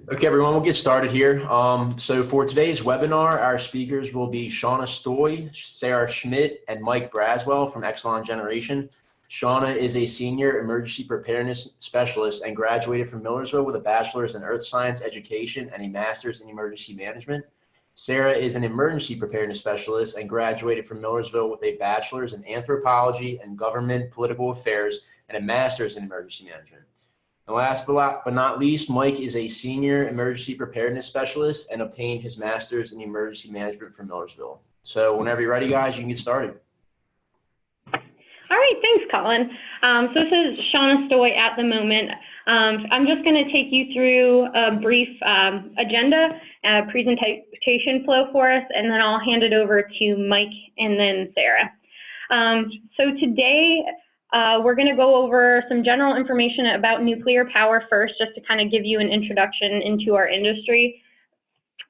Okay, everyone, we'll get started here. So for today's webinar, our speakers will be Shauna Story, Sara Schmidt, and Mike Braswell from Exelon Generation. Shauna is a senior emergency preparedness specialist and graduated from Millersville with a bachelor's in earth science education and a master's in emergency management. Sara is an emergency preparedness specialist and graduated from Millersville with a bachelor's in anthropology and government political affairs and a master's in emergency management. And last but not least, Mike is a senior emergency preparedness specialist and obtained his master's in emergency management from Millersville. So whenever you're ready, guys, you can get started. All right, thanks, Colin. So this is Shauna Story at the moment. I'm just going to take you through a brief agenda, presentation flow for us, and then I'll hand it over to Mike and then Sara. So today, we're going to go over some general information about nuclear power first, just to kind of give you an introduction into our industry.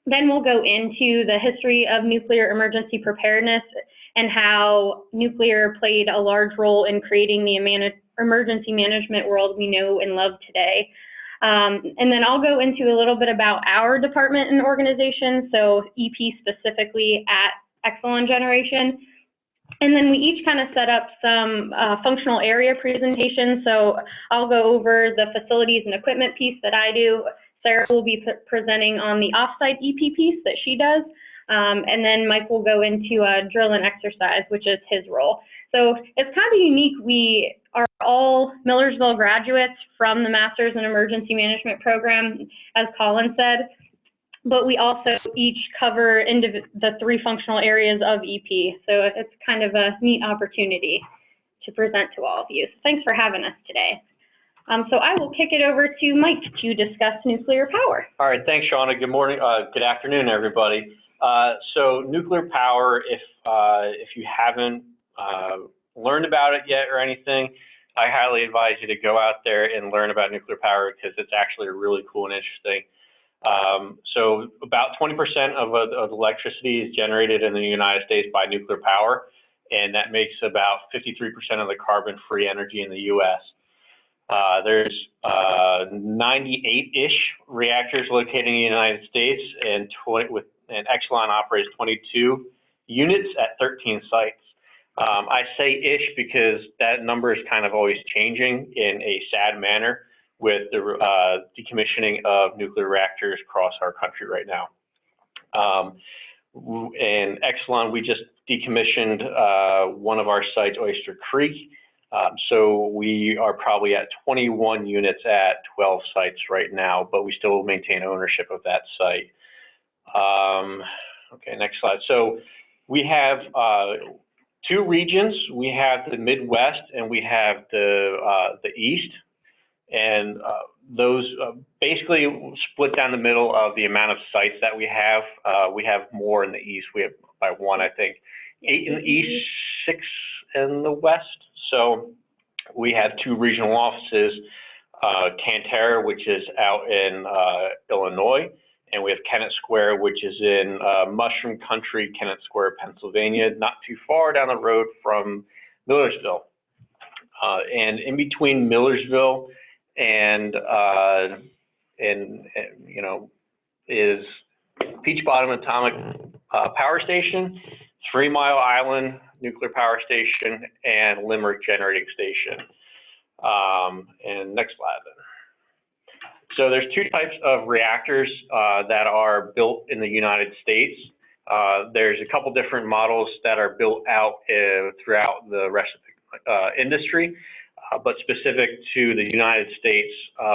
Then we'll go into the history of nuclear emergency preparedness and how nuclear played a large role in creating the emergency management world we know and love today. And then I'll go into a little bit about our department and organization, so EP specifically at Exelon Generation. And then we each kind of set up some functional area presentations. So I'll go over the facilities and equipment piece that I do. Sara will be presenting on the offsite EP piece that she does. And then Mike will go into a drill and exercise, which is his role. So it's kind of unique. We are all Millersville graduates from the Masters in Emergency Management program, as Colin said. But we also each cover the three functional areas of EP. So it's kind of a neat opportunity to present to all of you. So thanks for having us today. So I will kick it over to Mike to discuss nuclear power. All right, thanks, Shauna. Good morning, good afternoon, everybody. So nuclear power, if you haven't learned about it yet or anything, I highly advise you to go out there and learn about nuclear power because it's actually really cool and interesting. So about 20% of electricity is generated in the United States by nuclear power, and that makes about 53% of the carbon-free energy in the U.S. There's 98-ish reactors located in the United States, and Exelon operates 22 units at 13 sites. I say ish because that number is kind of always changing in a sad manner with the decommissioning of nuclear reactors across our country right now. In Exelon, we just decommissioned one of our sites, Oyster Creek. So we are probably at 21 units at 12 sites right now, but we still maintain ownership of that site. Okay, next slide. So we have two regions. We have the Midwest and we have the East. And those basically split down the middle of the amount of sites that we have. We have more in the East. We have by one, I think, 8 in the East, 6 in the West. So we have two regional offices, Cantera, which is out in Illinois, and we have Kennett Square, which is in Mushroom Country, Kennett Square, Pennsylvania, not too far down the road from Millersville. And in between Millersville and you know, is Peach Bottom Atomic Power Station, 3 Mile Island Nuclear Power Station, and Limerick Generating Station. And next slide then. So there's two types of reactors that are built in the United States. There's a couple different models that are built out throughout the rest of the industry. But specific to the United States,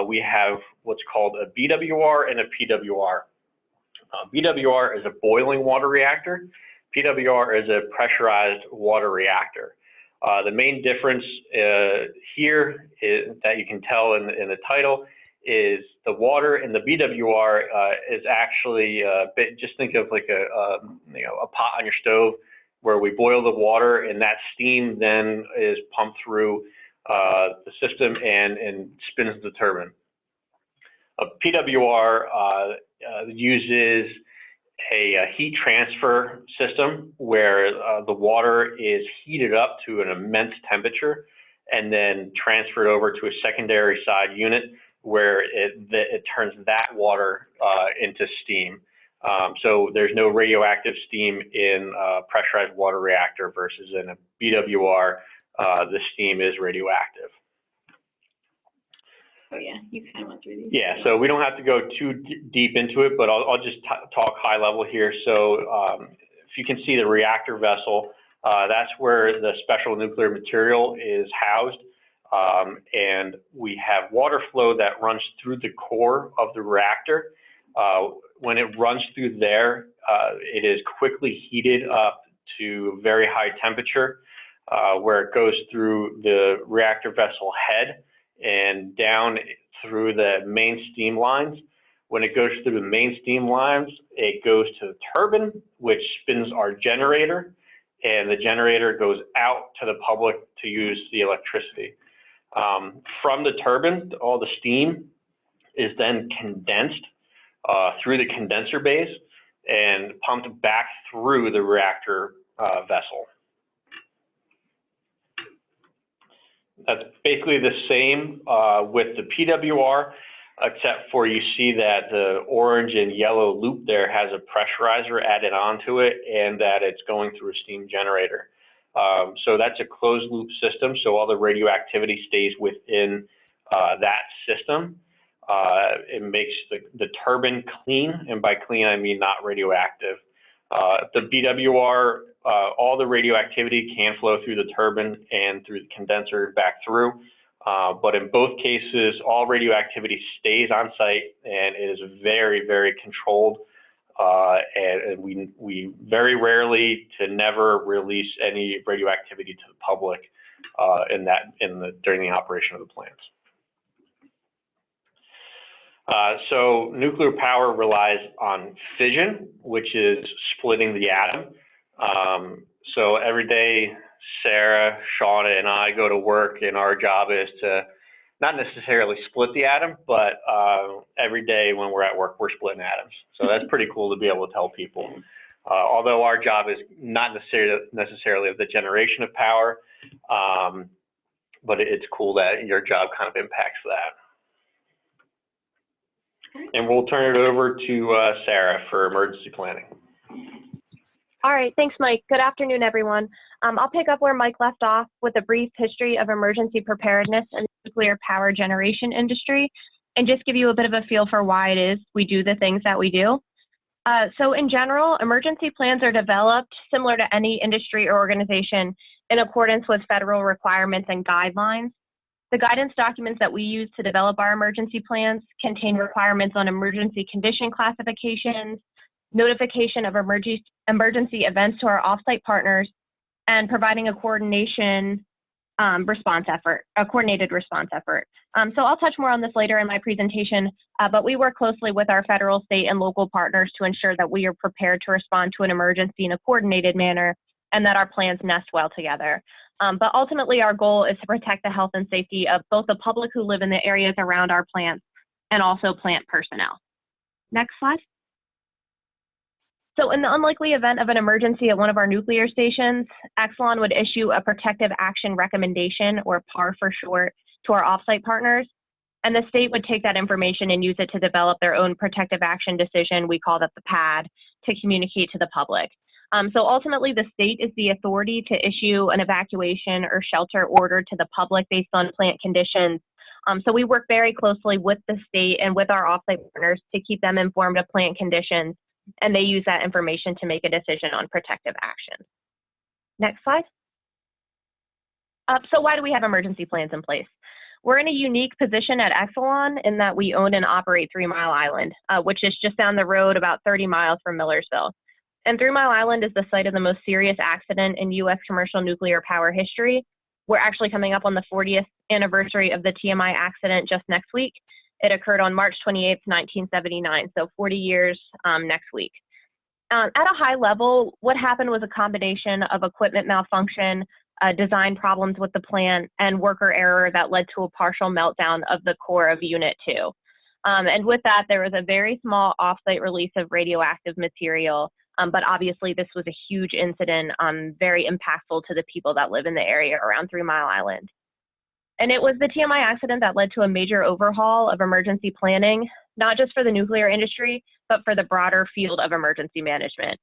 we have what's called a BWR and a PWR. BWR is a boiling water reactor. PWR is a pressurized water reactor. The main difference here is, that you can tell in the title, is the water in the BWR is actually just think of like a pot on your stove where we boil the water and that steam then is pumped through the system and spins the turbine. A PWR uses a heat transfer system where the water is heated up to an immense temperature and then transferred over to a secondary side unit where it turns that water into steam. So there's no radioactive steam in a pressurized water reactor versus in a BWR, the steam is radioactive. Oh yeah, you kind of went through these. Yeah, so we don't have to go too deep into it, but I'll just talk high level here. So if you can see the reactor vessel, that's where the special nuclear material is housed. And we have water flow that runs through the core of the reactor. When it runs through there, it is quickly heated up to very high temperature, where it goes through the reactor vessel head and down through the main steam lines. When it goes through the main steam lines, it goes to the turbine, which spins our generator, and the generator goes out to the public to use the electricity. From the turbine, all the steam is then condensed through the condenser base and pumped back through the reactor vessel. That's basically the same with the PWR, except for you see that the orange and yellow loop there has a pressurizer added onto it and that it's going through a steam generator. So that's a closed loop system, so all the radioactivity stays within that system. It makes the turbine clean, and by clean I mean not radioactive. The BWR, all the radioactivity can flow through the turbine and through the condenser back through, but in both cases, all radioactivity stays on site and it is very, very controlled. And we very rarely to never release any radioactivity to the public during the operation of the plants. So nuclear power relies on fission, which is splitting the atom. So every day, Sarah, Shauna, and I go to work, and our job is to not necessarily split the atom, but every day when we're at work, we're splitting atoms. So that's pretty cool to be able to tell people. Although our job is not necessarily of the generation of power, but it's cool that your job kind of impacts that. And we'll turn it over to Sarah for emergency planning. All right, thanks, Mike. Good afternoon, everyone. I'll pick up where Mike left off with a brief history of emergency preparedness in the nuclear power generation industry, and just give you a bit of a feel for why it is we do the things that we do. So in general, emergency plans are developed similar to any industry or organization in accordance with federal requirements and guidelines. The guidance documents that we use to develop our emergency plans contain requirements on emergency condition classifications, notification of emergency events to our offsite partners, and providing a coordinated response effort. So I'll touch more on this later in my presentation, but we work closely with our federal, state, and local partners to ensure that we are prepared to respond to an emergency in a coordinated manner and that our plans nest well together. But ultimately, our goal is to protect the health and safety of both the public who live in the areas around our plants and also plant personnel. Next slide. So in the unlikely event of an emergency at one of our nuclear stations, Exelon would issue a protective action recommendation, or PAR for short, to our offsite partners, and the state would take that information and use it to develop their own protective action decision, we call that the PAD, to communicate to the public. So ultimately, the state is the authority to issue an evacuation or shelter order to the public based on plant conditions. So we work very closely with the state and with our offsite partners to keep them informed of plant conditions, and they use that information to make a decision on protective action. Next slide. So why do we have emergency plans in place? We're in a unique position at Exelon in that we own and operate 3 Mile Island, which is just down the road about 30 miles from Millersville. And 3 Mile Island is the site of the most serious accident in U.S. commercial nuclear power history. We're actually coming up on the 40th anniversary of the TMI accident just next week. It occurred on March 28th, 1979, so 40 years next week. At a high level, what happened was a combination of equipment malfunction, design problems with the plant, and worker error that led to a partial meltdown of the core of Unit 2. And with that, there was a very small offsite release of radioactive material, but obviously this was a huge incident, very impactful to the people that live in the area around 3 Mile Island. And it was the TMI accident that led to a major overhaul of emergency planning, not just for the nuclear industry, but for the broader field of emergency management.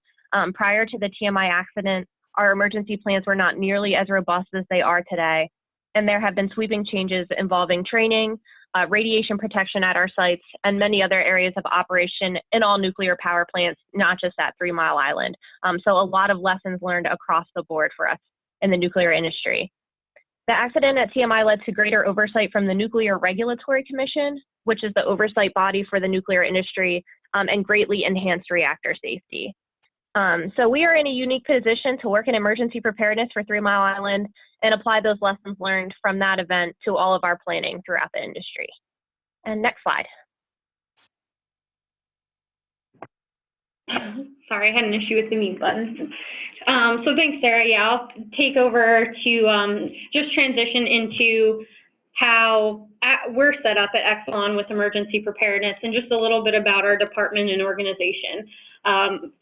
Prior to the TMI accident, our emergency plans were not nearly as robust as they are today. And there have been sweeping changes involving training, radiation protection at our sites, and many other areas of operation in all nuclear power plants, not just at 3 Mile Island. So a lot of lessons learned across the board for us in the nuclear industry. The accident at TMI led to greater oversight from the Nuclear Regulatory Commission, which is the oversight body for the nuclear industry, and greatly enhanced reactor safety. So we are in a unique position to work in emergency preparedness for 3 Mile Island and apply those lessons learned from that event to all of our planning throughout the industry. And next slide. Sorry, I had an issue with the mute button. So thanks, Sarah. Yeah, I'll take over to just transition into how we're set up at Exelon with emergency preparedness and just a little bit about our department and organization.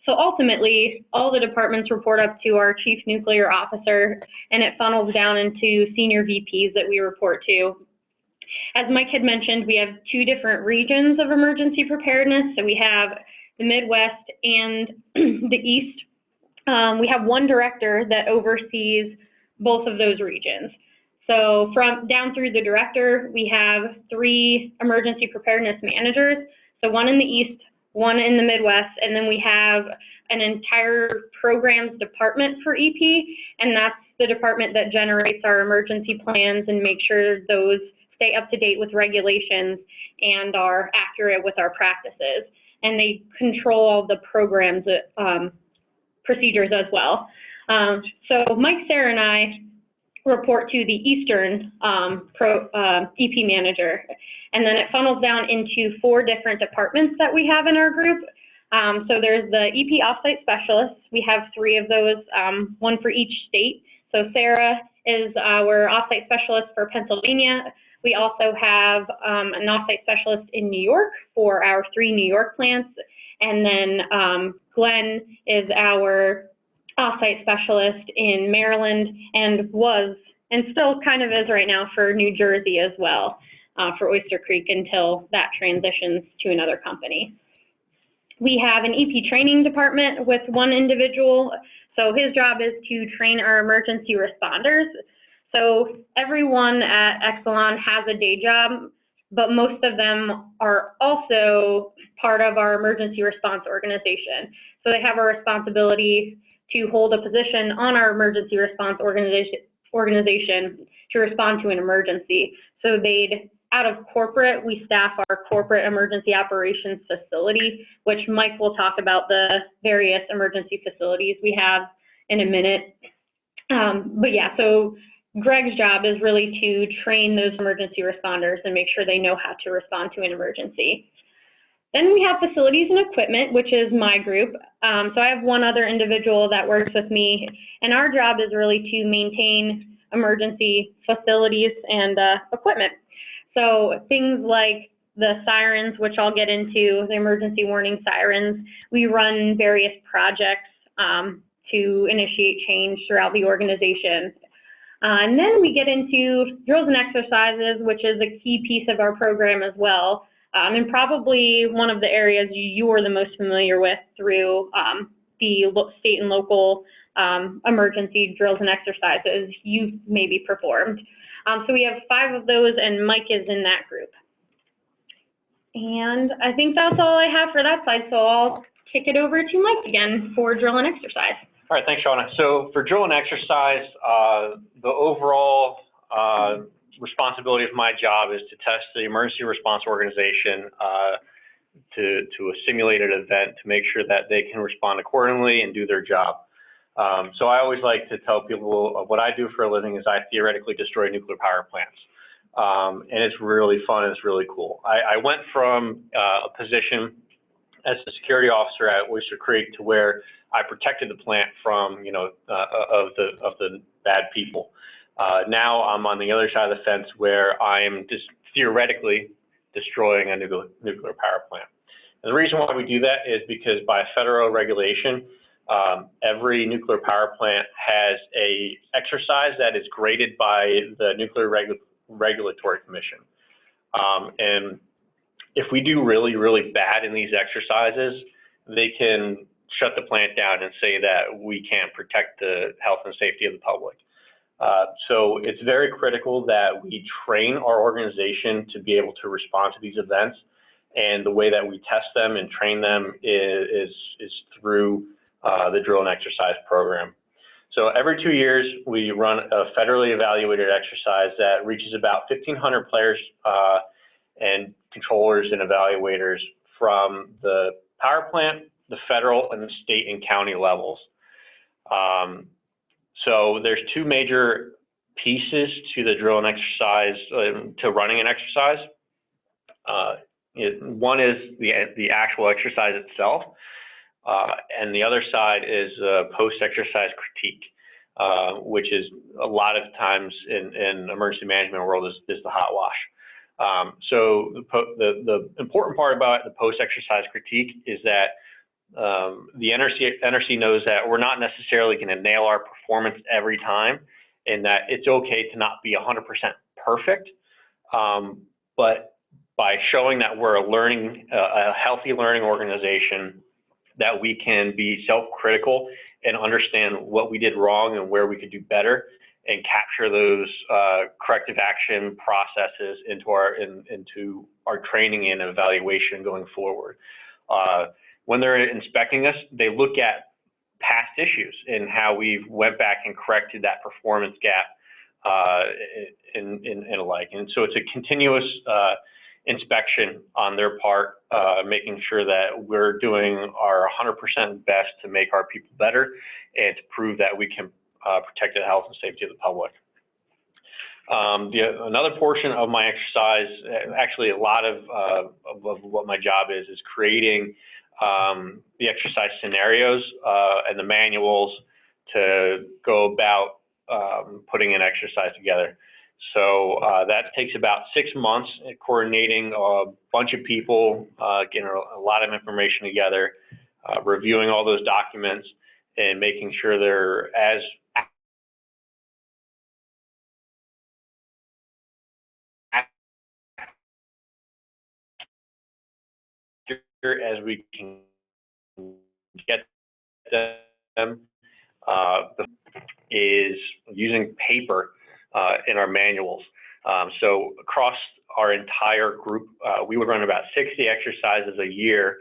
So ultimately, all the departments report up to our chief nuclear officer, and it funnels down into senior VPs that we report to. As Mike had mentioned, we have 2 different regions of emergency preparedness. So we have the Midwest and the East. We have 1 director that oversees both of those regions. So from down through the director, we have 3 emergency preparedness managers. So 1 in the East, 1 in the Midwest, and then we have an entire programs department for EP, and that's the department that generates our emergency plans and makes sure those stay up to date with regulations and are accurate with our practices. And they control all the programs, procedures as well. So Mike, Sarah, and I report to the Eastern EP manager, and then it funnels down into 4 different departments that we have in our group. So there's the EP offsite specialists. We have 3 of those, 1 for each state. So Sarah is our offsite specialist for Pennsylvania. We also have an offsite specialist in New York for our 3 New York plants. And then Glenn is our offsite specialist in Maryland and was, and still kind of is right now, for New Jersey as well, for Oyster Creek until that transitions to another company. We have an EP training department with 1 individual. So his job is to train our emergency responders. So everyone at Exelon has a day job, but most of them are also part of our emergency response organization. So they have a responsibility to hold a position on our emergency response organization to respond to an emergency. So out of corporate, we staff our corporate emergency operations facility, which Mike will talk about the various emergency facilities we have in a minute. But yeah, so Greg's job is really to train those emergency responders and make sure they know how to respond to an emergency. Then we have facilities and equipment, which is my group. So I have 1 other individual that works with me, and our job is really to maintain emergency facilities and equipment. So things like the sirens, which I'll get into, the emergency warning sirens. We run various projects to initiate change throughout the organization. And then we get into drills and exercises, which is a key piece of our program as well. And probably one of the areas you are the most familiar with through the state and local emergency drills and exercises you've maybe performed. So we have 5 of those, and Mike is in that group. And I think that's all I have for that side, so I'll kick it over to Mike again for drill and exercise. All right, thanks, Shauna. So for drill and exercise, the overall responsibility of my job is to test the emergency response organization to a simulated event to make sure that they can respond accordingly and do their job. So I always like to tell people what I do for a living is I theoretically destroy nuclear power plants. And it's really fun and it's really cool. I went from a position as a security officer at Oyster Creek to where I protected the plant from, of the bad people. Now I'm on the other side of the fence where I am just theoretically destroying a nuclear power plant. And the reason why we do that is because by federal regulation, every nuclear power plant has a exercise that is graded by the Nuclear Regulatory Commission. And if we do really, really bad in these exercises, they can shut the plant down and say that we can't protect the health and safety of the public. So it's very critical that we train our organization to be able to respond to these events. And the way that we test them and train them is through the drill and exercise program. So every 2 years, we run a federally evaluated exercise that reaches about 1,500 players and controllers and evaluators from the power plant, the federal, and the state and county levels. So there's two major pieces to the drill and exercise, to running an exercise. One is the actual exercise itself, and the other side is post-exercise critique, which is a lot of times in emergency management world is the hot wash. So the important part about the post-exercise critique is that the NRC knows that we're not necessarily going to nail our performance every time, and that it's okay to not be 100% perfect, but by showing that we're a healthy learning organization, that we can be self-critical and understand what we did wrong and where we could do better, and capture those corrective action processes into our training and evaluation going forward. When they're inspecting us, they look at past issues and how we've went back and corrected that performance gap and alike. And so it's a continuous inspection on their part, making sure that we're doing our 100% best to make our people better and to prove that we can protect the health and safety of the public. Another portion of my exercise, actually a lot of what my job is creating the exercise scenarios and the manuals to go about putting an exercise together. So that takes about 6 months, coordinating a bunch of people, getting a lot of information together, reviewing all those documents, and making sure they're as as we can get them. Is using paper in our manuals. So across our entire group, we would run about 60 exercises a year,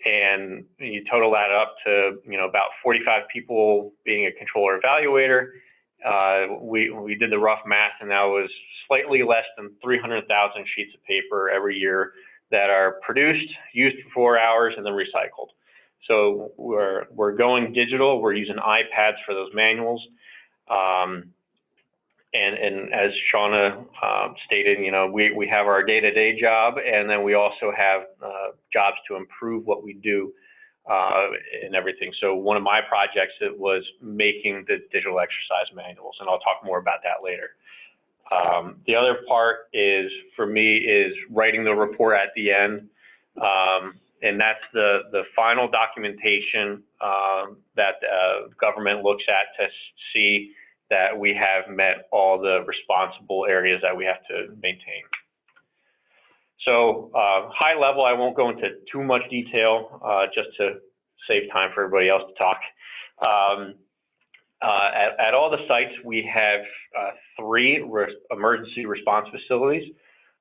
and you total that up to about 45 people being a controller evaluator. We did the rough math, and that was slightly less than 300,000 sheets of paper every year that are produced, used for 4 hours, and then recycled. So we're going digital. We're using iPads for those manuals. And as Shauna stated, we have our day-to-day job, and then we also have jobs to improve what we do and everything. So one of my projects was making the digital exercise manuals, and I'll talk more about that later. The other part for me is writing the report at the end, and that's the final documentation that the government looks at to see that we have met all the responsible areas that we have to maintain. So high level, I won't go into too much detail just to save time for everybody else to talk. At all the sites, we have 3 emergency response facilities.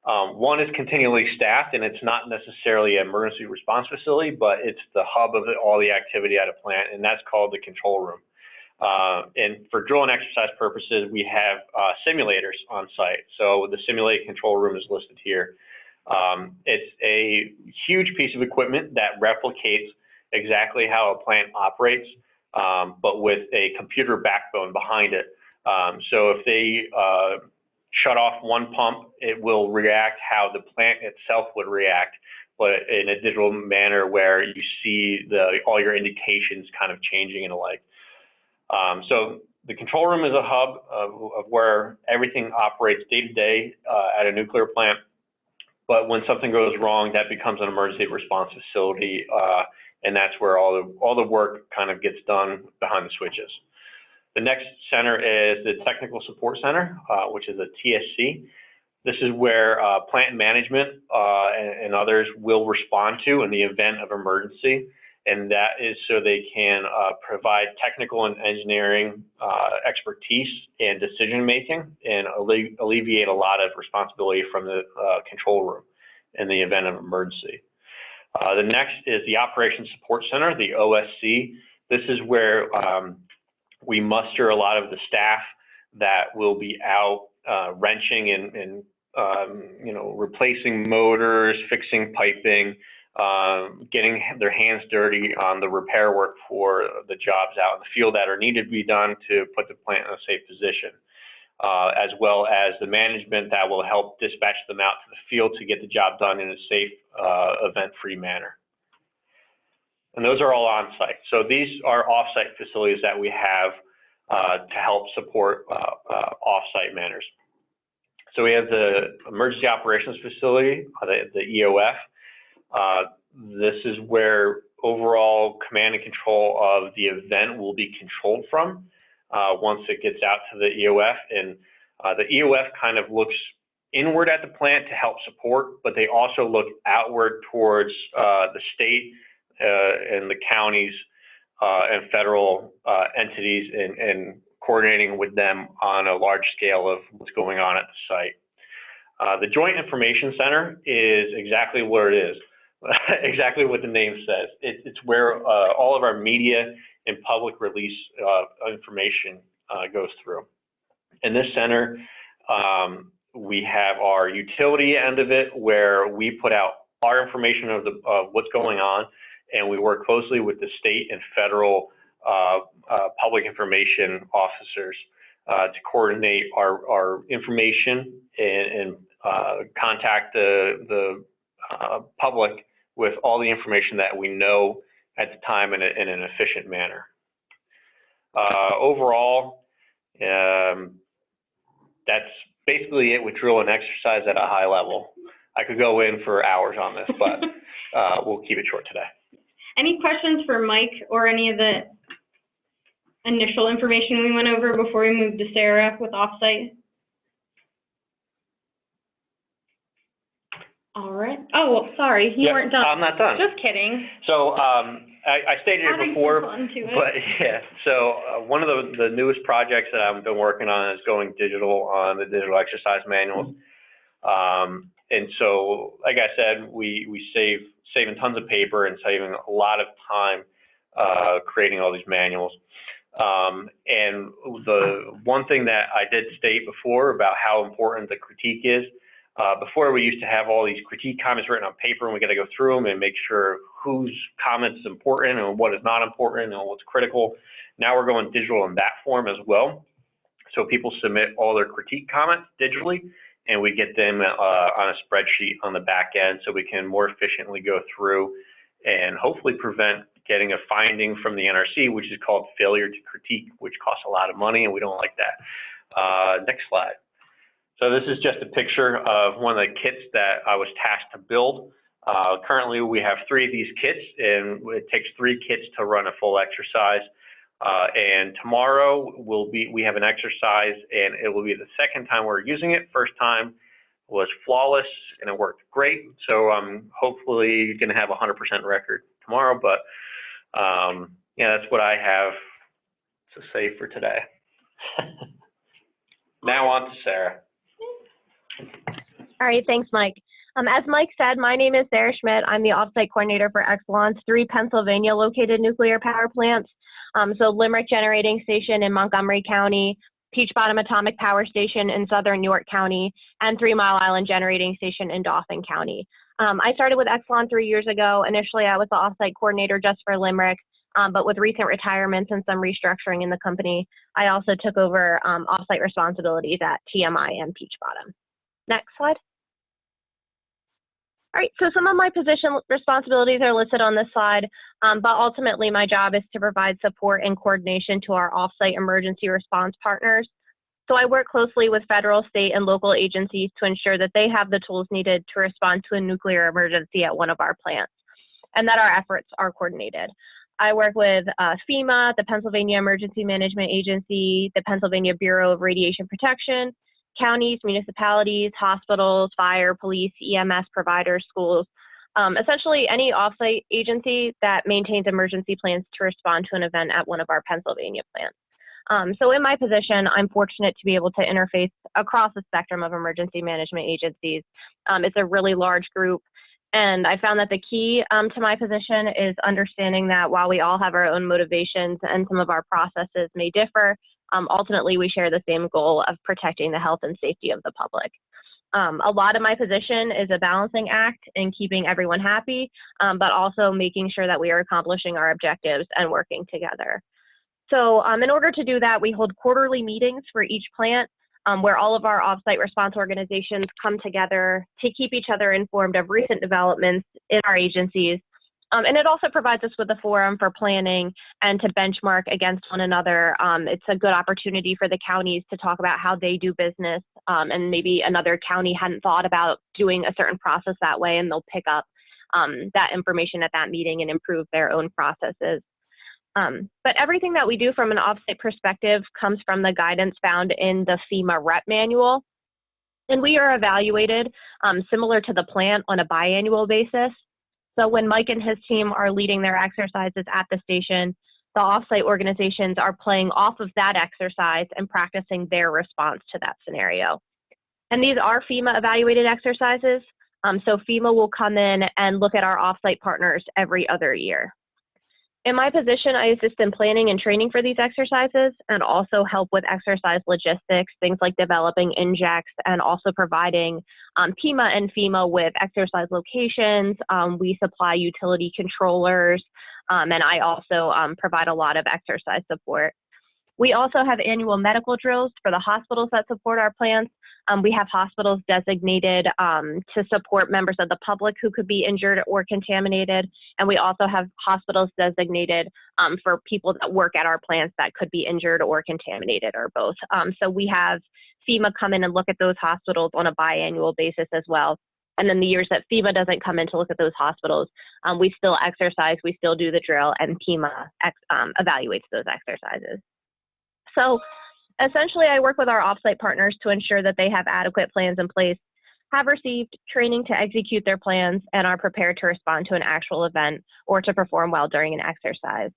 One is continually staffed, and it's not necessarily an emergency response facility, but it's the hub of all the activity at a plant, and that's called the control room. And for drill and exercise purposes, we have simulators on site. So the simulated control room is listed here. It's a huge piece of equipment that replicates exactly how a plant operates, but with a computer backbone behind it. So if they shut off one pump, it will react how the plant itself would react, but in a digital manner where you see all your indications kind of changing and alike. So the control room is a hub of where everything operates day to day at a nuclear plant. But when something goes wrong, that becomes an emergency response facility, and that's where all the work kind of gets done behind the switches. The next center is the Technical Support Center, which is a TSC. This is where plant management and others will respond to in the event of emergency, and that is so they can provide technical and engineering expertise and decision making, and alleviate a lot of responsibility from the control room in the event of emergency. The next is the Operations Support Center, the OSC. This is where we muster a lot of the staff that will be out wrenching and replacing motors, fixing piping, getting their hands dirty on the repair work for the jobs out in the field that are needed to be done to put the plant in a safe position, as well as the management that will help dispatch them out to the field to get the job done in a safe, event-free manner. And those are all on-site. So these are off-site facilities that we have to help support off-site manners. So we have the Emergency Operations Facility, the EOF. This is where overall command and control of the event will be controlled from once it gets out to the EOF. And the EOF kind of looks inward at the plant to help support, but they also look outward towards the state and the counties and federal entities, and coordinating with them on a large scale of what's going on at the site. The Joint Information Center is exactly what it is, exactly what the name says. It's where all of our media and public release information goes through. In this center, we have our utility end of it, where we put out our information of what's going on, and we work closely with the state and federal public information officers to coordinate our information and contact the public with all the information that we know at the time in an efficient manner. Overall, that's basically it with drill and exercise at a high level. I could go in for hours on this, but we'll keep it short today. Any questions for Mike or any of the initial information we went over before we moved to Sarah with offsite? All right. Oh, well, sorry, you weren't done. I'm not done. Just kidding. So I stated it before, but yeah. So one of the newest projects that I've been working on is going digital on the digital exercise manuals. And so, like I said, we saving tons of paper and saving a lot of time creating all these manuals. And the one thing that I did state before about how important the critique is, before we used to have all these critique comments written on paper, and we got to go through them and make sure whose comment is important and what is not important and what's critical. Now we're going digital in that form as well. So people submit all their critique comments digitally, and we get them on a spreadsheet on the back end, so we can more efficiently go through and hopefully prevent getting a finding from the NRC, which is called failure to critique, which costs a lot of money, and we don't like that. Next slide. So this is just a picture of one of the kits that I was tasked to build. Currently, we have 3 of these kits, and it takes 3 kits to run a full exercise. And tomorrow we have an exercise, and it will be the second time we're using it. First time was flawless, and it worked great. So I'm hopefully going to have a 100% record tomorrow. But yeah, that's what I have to say for today. Now on to Sarah. All right, thanks, Mike. As Mike said, my name is Sara Schmidt. I'm the offsite coordinator for Exelon's 3 Pennsylvania located nuclear power plants. So Limerick Generating Station in Montgomery County, Peach Bottom Atomic Power Station in southern York County, and 3 Mile Island Generating Station in Dauphin County. I started with Exelon 3 years ago. Initially, I was the offsite coordinator just for Limerick, but with recent retirements and some restructuring in the company, I also took over offsite responsibilities at TMI and Peach Bottom. Next slide. All right, so some of my position responsibilities are listed on this slide, but ultimately my job is to provide support and coordination to our offsite emergency response partners. So I work closely with federal, state, and local agencies to ensure that they have the tools needed to respond to a nuclear emergency at one of our plants, and that our efforts are coordinated. I work with FEMA, the Pennsylvania Emergency Management Agency, the Pennsylvania Bureau of Radiation Protection, counties, municipalities, hospitals, fire, police, EMS providers, schools, essentially any offsite agency that maintains emergency plans to respond to an event at one of our Pennsylvania plants. So in my position, I'm fortunate to be able to interface across the spectrum of emergency management agencies. It's a really large group, and I found that the key to my position is understanding that while we all have our own motivations and some of our processes may differ, ultimately we share the same goal of protecting the health and safety of the public. A lot of my position is a balancing act in keeping everyone happy, but also making sure that we are accomplishing our objectives and working together. So in order to do that, we hold quarterly meetings for each plant where all of our offsite response organizations come together to keep each other informed of recent developments in our agencies. And it also provides us with a forum for planning and to benchmark against one another. It's a good opportunity for the counties to talk about how they do business, and maybe another county hadn't thought about doing a certain process that way, and they'll pick up that information at that meeting and improve their own processes. But everything that we do from an offsite perspective comes from the guidance found in the FEMA rep manual. And we are evaluated similar to the plant on a biannual basis. So when Mike and his team are leading their exercises at the station, the offsite organizations are playing off of that exercise and practicing their response to that scenario. And these are FEMA evaluated exercises. So FEMA will come in and look at our offsite partners every other year. In my position, I assist in planning and training for these exercises and also help with exercise logistics, things like developing injects and also providing PEMA and FEMA with exercise locations. We supply utility controllers, and I also provide a lot of exercise support. We also have annual medical drills for the hospitals that support our plants. We have hospitals designated to support members of the public who could be injured or contaminated. And we also have hospitals designated for people that work at our plants that could be injured or contaminated or both. So we have FEMA come in and look at those hospitals on a biannual basis as well. And then the years that FEMA doesn't come in to look at those hospitals, we still exercise, we still do the drill, and PEMA evaluates those exercises. So essentially, I work with our offsite partners to ensure that they have adequate plans in place, have received training to execute their plans, and are prepared to respond to an actual event or to perform well during an exercise.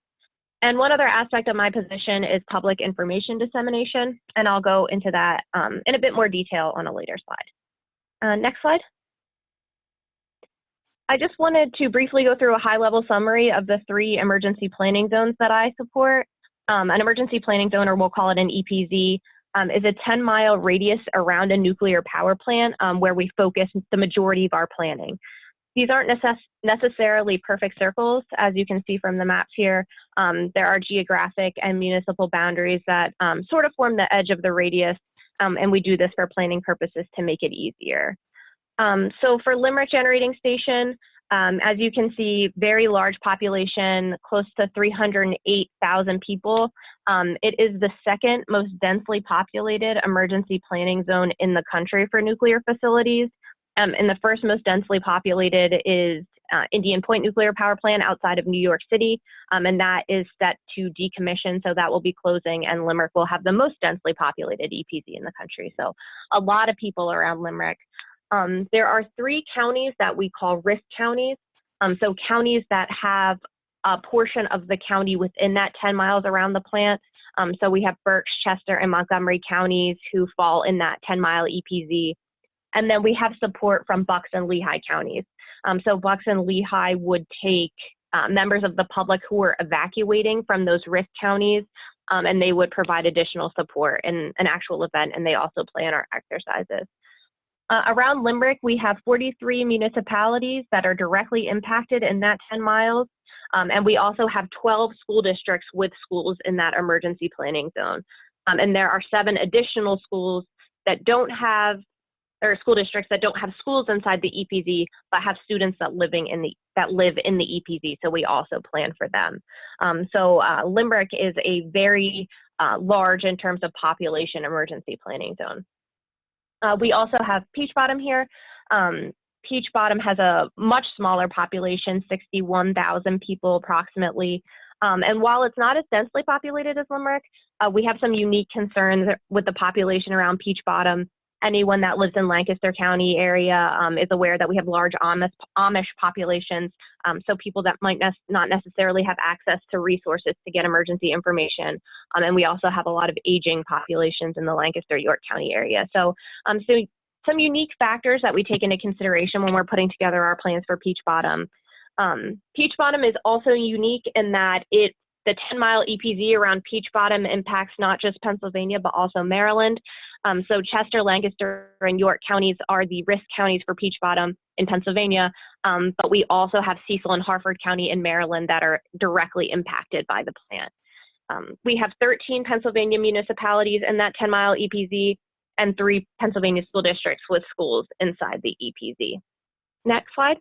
And one other aspect of my position is public information dissemination, and I'll go into that in a bit more detail on a later slide. Next slide. I just wanted to briefly go through a high-level summary of the 3 emergency planning zones that I support. An emergency planning zone, or we'll call it an EPZ, is a 10-mile radius around a nuclear power plant where we focus the majority of our planning. These aren't necessarily perfect circles, as you can see from the maps here. There are geographic and municipal boundaries that sort of form the edge of the radius, and we do this for planning purposes to make it easier. So for Limerick Generating Station, as you can see, very large population, close to 308,000 people. It is the second most densely populated emergency planning zone in the country for nuclear facilities. And the first most densely populated is Indian Point Nuclear Power Plant outside of New York City, and that is set to decommission, so that will be closing, and Limerick will have the most densely populated EPZ in the country. So a lot of people around Limerick. There are 3 counties that we call risk counties. So counties that have a portion of the county within that 10 miles around the plant. So we have Berks, Chester, and Montgomery counties who fall in that 10-mile EPZ. And then we have support from Bucks and Lehigh counties. So Bucks and Lehigh would take members of the public who are evacuating from those risk counties, and they would provide additional support in an actual event, and they also plan our exercises. Around Limerick, we have 43 municipalities that are directly impacted in that 10 miles. And we also have 12 school districts with schools in that emergency planning zone. And there are 7 additional schools that don't have, or school districts that don't have schools inside the EPZ, but have students that live in the EPZ. So we also plan for them. So Limerick is a very large in terms of population emergency planning zone. We also have Peach Bottom here. Peach Bottom has a much smaller population, 61,000 people approximately. And while it's not as densely populated as Limerick, we have some unique concerns with the population around Peach Bottom. Anyone that lives in Lancaster County area is aware that we have large Amish populations, so people that might not necessarily have access to resources to get emergency information. And we also have a lot of aging populations in the Lancaster-York County area. So, some unique factors that we take into consideration when we're putting together our plans for Peach Bottom. Peach Bottom is also unique in that the 10-mile EPZ around Peach Bottom impacts not just Pennsylvania, but also Maryland. So Chester, Lancaster, and York counties are the risk counties for Peach Bottom in Pennsylvania, but we also have Cecil and Harford County in Maryland that are directly impacted by the plant. We have 13 Pennsylvania municipalities in that 10-mile EPZ and 3 Pennsylvania school districts with schools inside the EPZ. Next slide.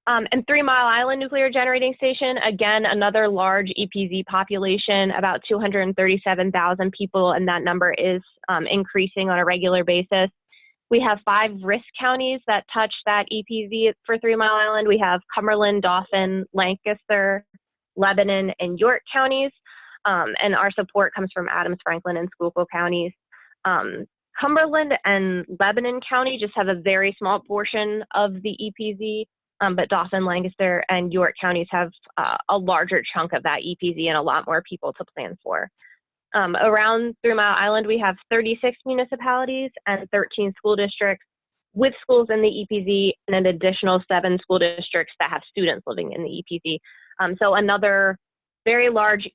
And 3 Mile Island Nuclear Generating Station, again, another large EPZ population, about 237,000 people, and that number is increasing on a regular basis. We have 5 risk counties that touch that EPZ for 3 Mile Island. We have Cumberland, Dauphin, Lancaster, Lebanon, and York counties, and our support comes from Adams, Franklin, and Schuylkill counties. Cumberland and Lebanon County just have a very small portion of the EPZ, but Dauphin, Lancaster, and York counties have a larger chunk of that EPZ and a lot more people to plan for. Around 3 Mile Island, we have 36 municipalities and 13 school districts with schools in the EPZ and an additional 7 school districts that have students living in the EPZ. So another very large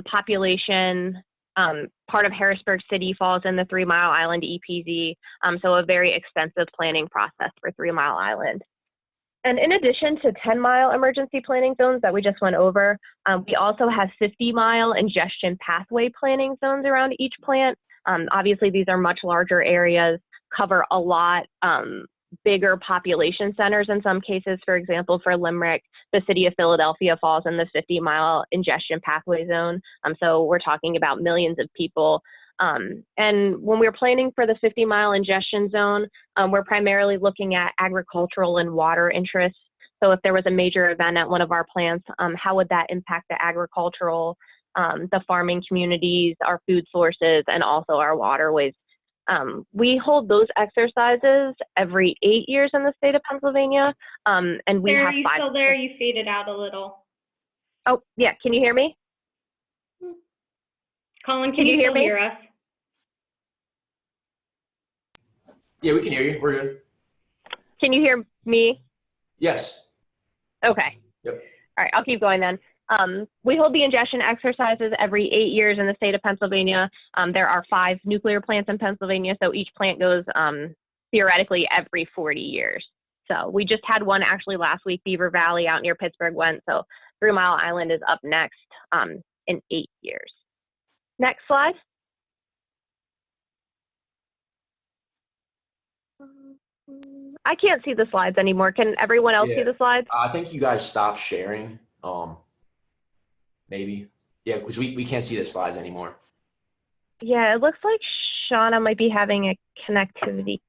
population. Part of Harrisburg City falls in the 3 Mile Island EPZ, so a very extensive planning process for 3 Mile Island. And in addition to 10-mile emergency planning zones that we just went over, we also have 50-mile ingestion pathway planning zones around each plant. Obviously, these are much larger areas, cover a lot bigger population centers in some cases. For example, for Limerick, the city of Philadelphia falls in the 50-mile ingestion pathway zone. So we're talking about millions of people. And when we're planning for the 50-mile ingestion zone, we're primarily looking at agricultural and water interests. So if there was a major event at one of our plants, how would that impact the agricultural, the farming communities, our food sources, and also our waterways? We hold those exercises every 8 years in the state of Pennsylvania, and we Sarah, have 5. Are you still there? You faded out a little. Oh, yeah. Can you hear me? Colin, can you still hear us? Yeah, we can hear you. We're good. Can you hear me? Yes. Okay. Yep. All right, I'll keep going then. We hold the ingestion exercises every 8 years in the state of Pennsylvania. There are 5 nuclear plants in Pennsylvania, so each plant goes theoretically every 40 years. So we just had one actually last week. Beaver Valley out near Pittsburgh went, so 3 Mile Island is up next in 8 years. Next slide. I can't see the slides anymore. Can everyone else see the slides? I think you guys stopped sharing. Maybe. Yeah, because we can't see the slides anymore. Yeah, it looks like Shauna might be having a connectivity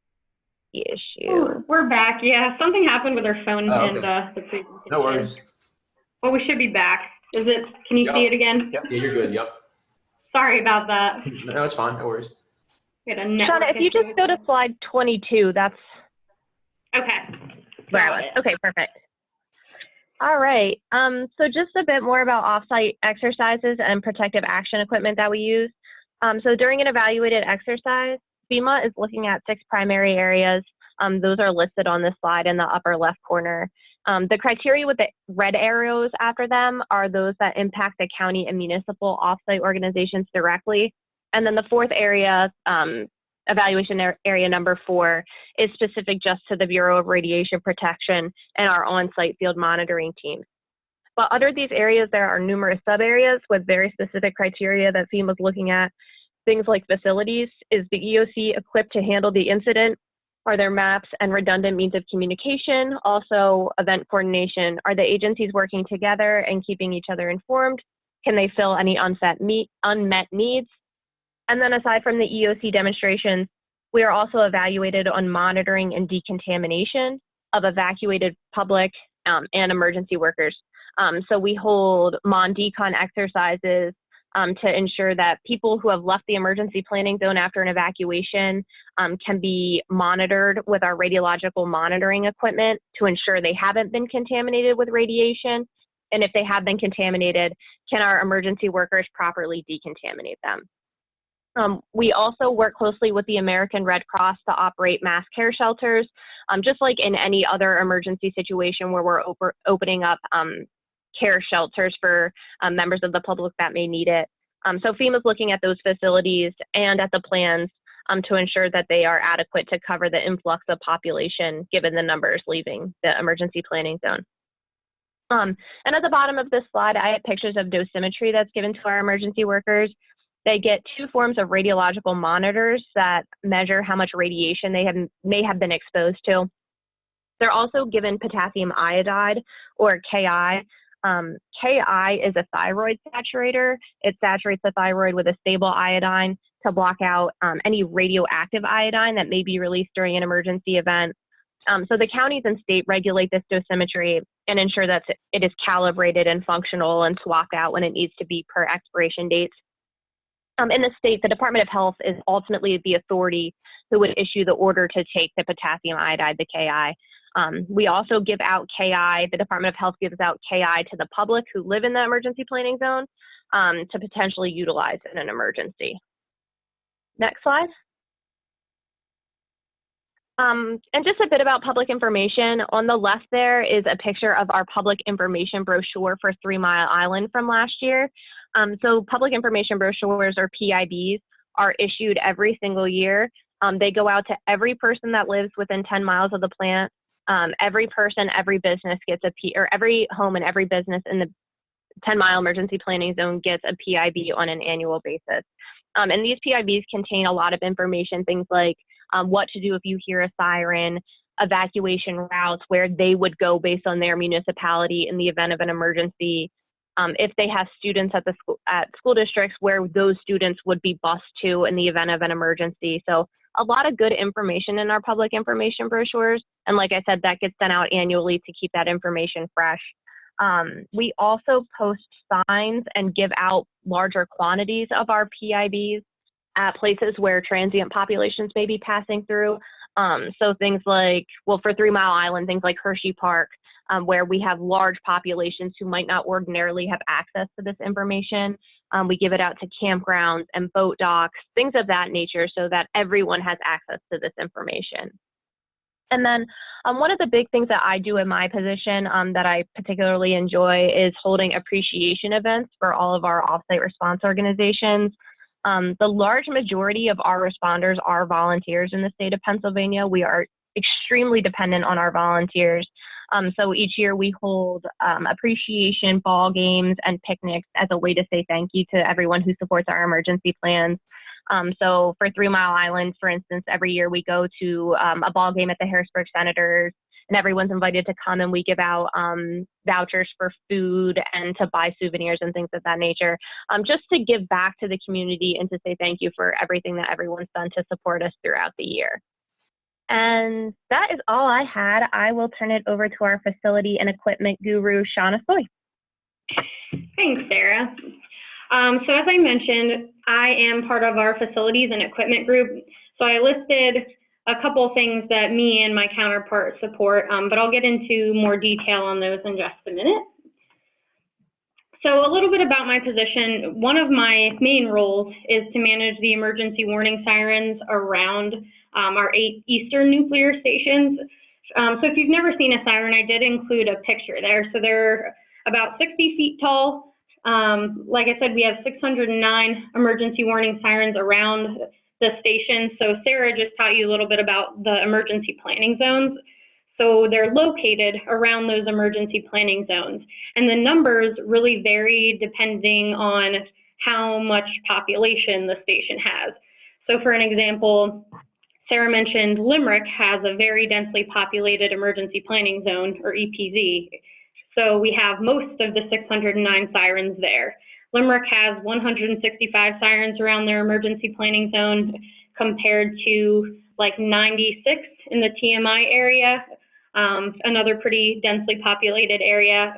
issue. Ooh, we're back. Yeah, something happened with her phone Oh, and okay. the presentation. No worries. Well, we should be back. Is it? Can you see it again? Yep. Yeah, you're good. Yep. Sorry about that. No, it's fine. No worries. We had a network Shauna, if you issue. just go to slide 22, that's Okay. where I was. Okay, perfect. All right. So just a bit more about offsite exercises and protective action equipment that we use. So during an evaluated exercise, FEMA is looking at 6 primary areas. Those are listed on this slide in the upper left corner. The criteria with the red arrows after them are those that impact the county and municipal offsite organizations directly. And then the 4th area, evaluation area number 4, is specific just to the Bureau of Radiation Protection and our on-site field monitoring teams. But under these areas, there are numerous sub-areas with very specific criteria that FEMA is looking at. Things like facilities. Is the EOC equipped to handle the incident? Are there maps and redundant means of communication? Also, event coordination. Are the agencies working together and keeping each other informed? Can they fill any unmet needs? And then aside from the EOC demonstrations, we are also evaluated on monitoring and decontamination of evacuated public and emergency workers. So we hold MON-DECON exercises to ensure that people who have left the emergency planning zone after an evacuation can be monitored with our radiological monitoring equipment to ensure they haven't been contaminated with radiation. And if they have been contaminated, can our emergency workers properly decontaminate them? We also work closely with the American Red Cross to operate mass care shelters, just like in any other emergency situation where we're opening up care shelters for members of the public that may need it. So FEMA's looking at those facilities and at the plans to ensure that they are adequate to cover the influx of population given the numbers leaving the emergency planning zone. And at the bottom of this slide, I have pictures of dosimetry that's given to our emergency workers. They get 2 forms of radiological monitors that measure how much radiation they may have been exposed to. They're also given potassium iodide, or Ki. Ki is a thyroid saturator. It saturates the thyroid with a stable iodine to block out any radioactive iodine that may be released during an emergency event. So the counties and state regulate this dosimetry and ensure that it is calibrated and functional and swapped out when it needs to be per expiration dates. In the state, the Department of Health is ultimately the authority who would issue the order to take the potassium iodide, the Ki. We also give out Ki. The Department of Health gives out Ki to the public who live in the emergency planning zone to potentially utilize in an emergency. Next slide. And just a bit about public information. On the left there is a picture of our public information brochure for 3 Mile Island from last year. So public information brochures, or PIBs, are issued every single year. They go out to every person that lives within 10 miles of the plant. Every person, every business gets or every home and every business in the 10-mile emergency planning zone gets a PIB on an annual basis. And these PIBs contain a lot of information, things like what to do if you hear a siren, evacuation routes, where they would go based on their municipality in the event of an emergency. If they have students at school districts, where those students would be bused to in the event of an emergency. So a lot of good information in our public information brochures. And like I said, that gets sent out annually to keep that information fresh. We also post signs and give out larger quantities of our PIBs at places where transient populations may be passing through. So things like, well, for 3 Mile Island, things like Hershey Park, where we have large populations who might not ordinarily have access to this information. We give it out to campgrounds and boat docks, things of that nature, so that everyone has access to this information. And then one of the big things that I do in my position that I particularly enjoy is holding appreciation events for all of our offsite response organizations. The large majority of our responders are volunteers in the state of Pennsylvania. We are extremely dependent on our volunteers. So each year we hold appreciation ball games and picnics as a way to say thank you to everyone who supports our emergency plans. So for 3 Mile Island, for instance, every year we go to a ball game at the Harrisburg Senators, and everyone's invited to come, and we give out vouchers for food and to buy souvenirs and things of that nature, just to give back to the community and to say thank you for everything that everyone's done to support us throughout the year. And that is all I had. I will turn it over to our facility and equipment guru, Shauna Story. Thanks, Sarah. So as I mentioned, I am part of our facilities and equipment group. So I listed a couple things that me and my counterpart support, but I'll get into more detail on those in just a minute. So a little bit about my position. One of my main roles is to manage the emergency warning sirens around our 8 eastern nuclear stations. So if you've never seen a siren, I did include a picture there. So they're about 60 feet tall. Like I said, we have 609 emergency warning sirens around the station. So Sarah just taught you a little bit about the emergency planning zones. So they're located around those emergency planning zones. And the numbers really vary depending on how much population the station has. So for an example, Sarah mentioned Limerick has a very densely populated emergency planning zone, or EPZ. So we have most of the 609 sirens there. Limerick has 165 sirens around their emergency planning zone compared to like 96 in the TMI area, another pretty densely populated area.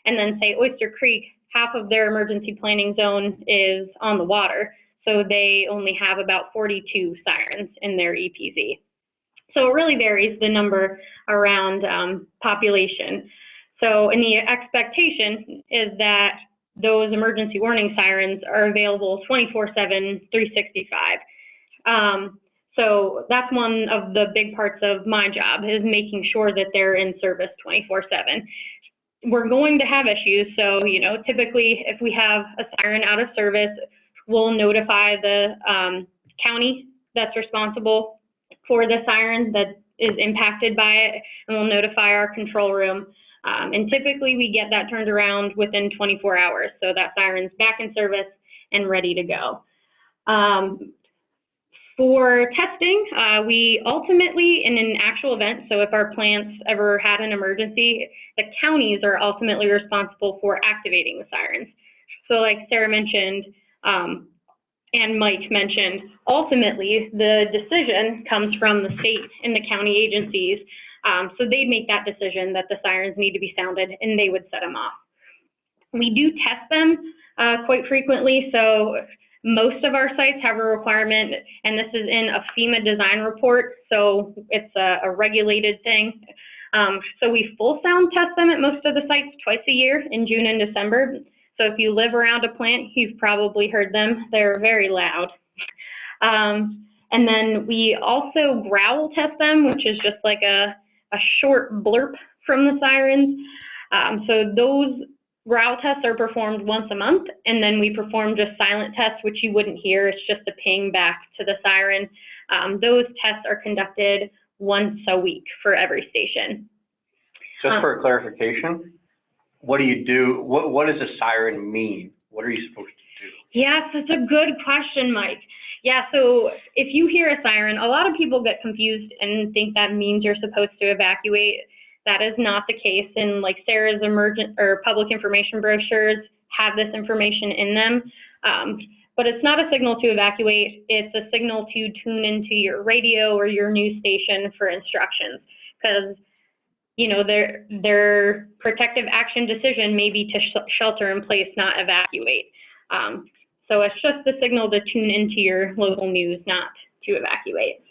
And then say Oyster Creek half of their emergency planning zone is on the water, so they only have about 42 sirens in their EPZ. So it really varies the number around population. So, and the expectation is that those emergency warning sirens are available 24/7, 365. So that's one of the big parts of my job, is making sure that they're in service 24/7. We're going to have issues, so typically if we have a siren out of service, we'll notify the county that's responsible for the siren that is impacted by it, and we'll notify our control room. And typically we get that turned around within 24 hours, so that siren's back in service and ready to go. For testing, we ultimately, in an actual event, so if our plants ever had an emergency, the counties are ultimately responsible for activating the sirens. So like Sarah mentioned, and Mike mentioned, ultimately the decision comes from the state and the county agencies. So they'd make that decision that the sirens need to be sounded, and they would set them off. We do test them quite frequently, so most of our sites have a requirement, and this is in a FEMA design report, so it's a regulated thing. So we full sound test them at most of the sites twice a year in June and December. So if you live around a plant, you've probably heard them. They're very loud. And then we also growl test them, which is just like a short blurp from the sirens. So those growl tests are performed once a month, and then we perform just silent tests, which you wouldn't hear. It's just a ping back to the siren. Those tests are conducted once a week for every station. Just for clarification, what do you do? What does a siren mean? What are you supposed to do? Yes, that's a good question, Mike. Yeah, so if you hear a siren, a lot of people get confused and think that means you're supposed to evacuate. That is not the case, and like Sarah's emergent or public information brochures have this information in them. But it's not a signal to evacuate, it's a signal to tune into your radio or your news station for instructions, because their protective action decision may be to shelter in place, not evacuate. So it's just the signal to tune into your local news, not to evacuate.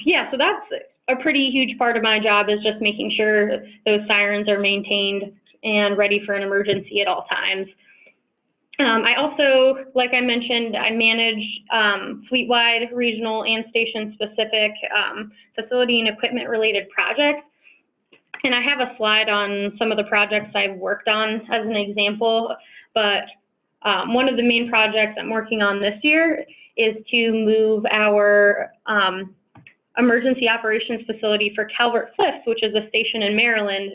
Yeah, so that's a pretty huge part of my job, is just making sure those sirens are maintained and ready for an emergency at all times. I also, like I mentioned, I manage fleet-wide, regional, and station-specific facility and equipment-related projects. And I have a slide on some of the projects I've worked on as an example, but one of the main projects I'm working on this year is to move our emergency operations facility for Calvert Cliffs, which is a station in Maryland,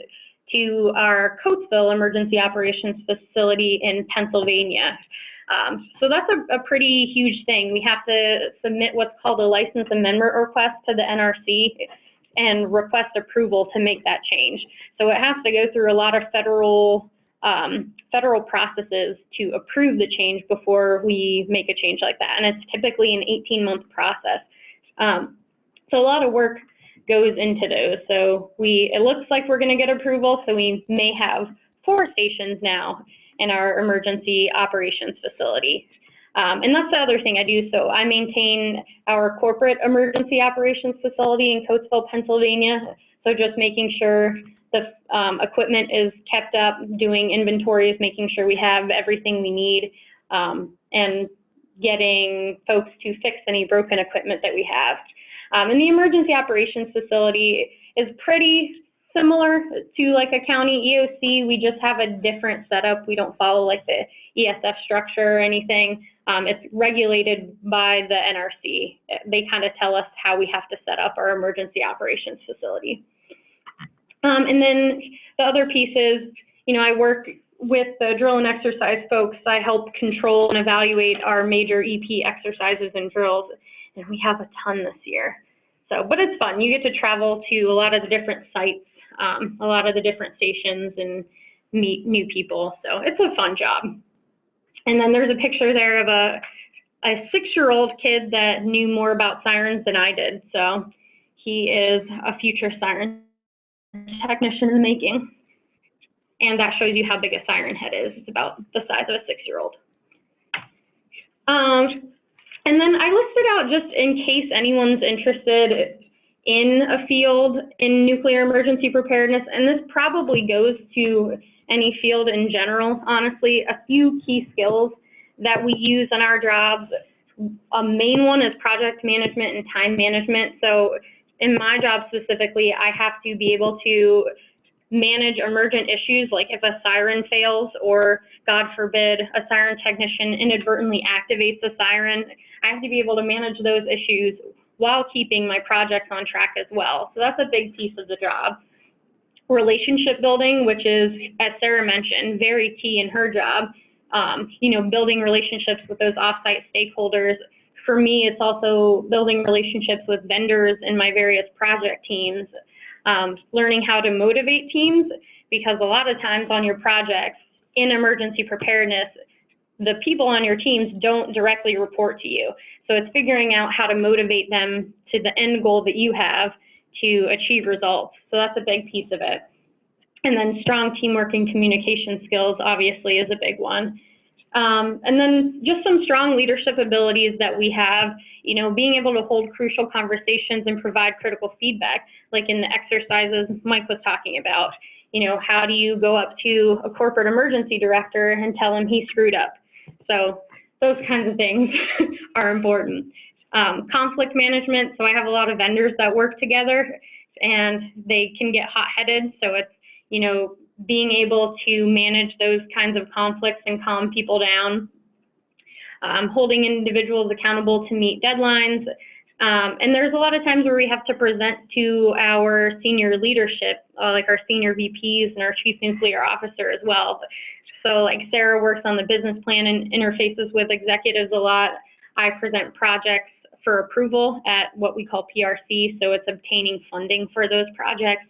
to our Coatesville emergency operations facility in Pennsylvania. So that's a pretty huge thing. We have to submit what's called a license amendment request to the NRC and request approval to make that change. So it has to go through a lot of federal processes to approve the change before we make a change like that. And it's typically an 18-month process. So a lot of work goes into those. So it looks like we're going to get approval, so we may have 4 stations now in our emergency operations facility. And that's the other thing I do. So I maintain our corporate emergency operations facility in Coatesville, Pennsylvania. So just making sure the equipment is kept up, doing inventories, making sure we have everything we need, and getting folks to fix any broken equipment that we have. And the emergency operations facility is pretty similar to like a county EOC. We just have a different setup. We don't follow like the ESF structure or anything. It's regulated by the NRC. They kind of tell us how we have to set up our emergency operations facility. And then the other piece is, I work with the drill and exercise folks. I help control and evaluate our major EP exercises and drills, and we have a ton this year. So, but it's fun. You get to travel to a lot of the different sites, a lot of the different stations, and meet new people. So it's a fun job. And then there's a picture there of a 6-year-old kid that knew more about sirens than I did. So he is a future siren technician in the making. and that shows you how big a siren head is. It's about the size of a 6-year-old. And then I listed out, just in case anyone's interested in a field in nuclear emergency preparedness, and this probably goes to any field in general, honestly, a few key skills that we use in our jobs. A main one is project management and time management. So in my job specifically, I have to be able to manage emergent issues, like if a siren fails or, God forbid, a siren technician inadvertently activates a siren. I have to be able to manage those issues while keeping my projects on track as well. So that's a big piece of the job. Relationship building, which is, as Sarah mentioned, very key in her job. Building relationships with those offsite stakeholders. For me, it's also building relationships with vendors in my various project teams. Learning how to motivate teams, because a lot of times on your projects in emergency preparedness, the people on your teams don't directly report to you. So it's figuring out how to motivate them to the end goal that you have to achieve results. So that's a big piece of it. And then strong teamwork and communication skills, obviously, is a big one. And then just some strong leadership abilities that we have, being able to hold crucial conversations and provide critical feedback, like in the exercises Mike was talking about. How do you go up to a corporate emergency director and tell him he screwed up? So those kinds of things are important. Conflict management, so I have a lot of vendors that work together and they can get hot-headed, so it's, being able to manage those kinds of conflicts and calm people down. Holding individuals accountable to meet deadlines. And there's a lot of times where we have to present to our senior leadership, like our senior VPs and our chief nuclear officer as well. So like Sarah works on the business plan and interfaces with executives a lot. I present projects for approval at what we call PRC, so it's obtaining funding for those projects.